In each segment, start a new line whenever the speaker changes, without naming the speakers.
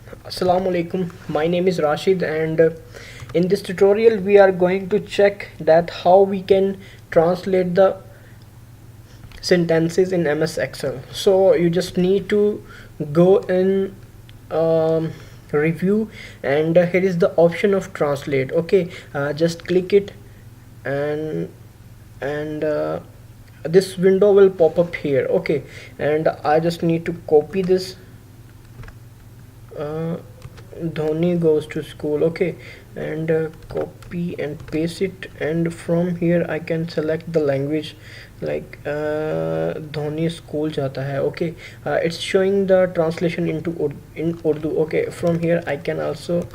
Assalamu alaikum. My name is Rashid, and in this tutorial we are going to check that how we can translate the sentences in MS Excel. So you just need to go in review, and here is the option of translate. Okay, just click it, and and this window will pop up here. Okay, and I just need to copy this. Dhoni goes to school. Okay, and copy and paste it, and from here I can select the language, like Dhoni school jata hai. Okay, it's showing the translation into in Urdu. Okay, from here I can also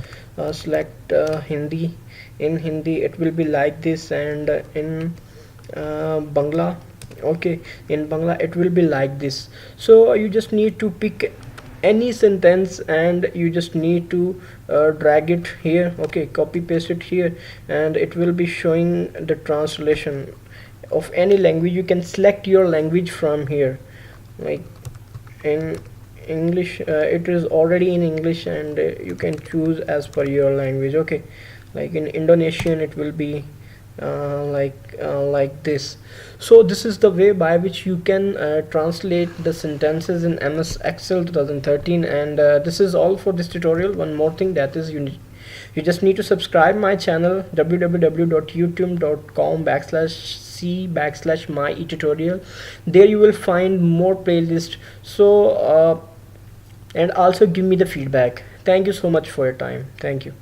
select Hindi. In Hindi it will be like this, and in Bangla, okay, in Bangla it will be like this. So you just need to pick any sentence, and you just need to drag it here. Okay, copy paste it here, and it will be showing the translation of any language. You can select your language from here, like in English, it is already in English, and you can choose as per your language. Okay, like in Indonesian it will be like this. So this is the way by which you can translate the sentences in MS Excel 2013. And this is all for this tutorial. One more thing, that is you just need to subscribe my channel www.youtube.com/c/my tutorial. There you will find more playlists. So and also give me the feedback. Thank you so much for your time. Thank you.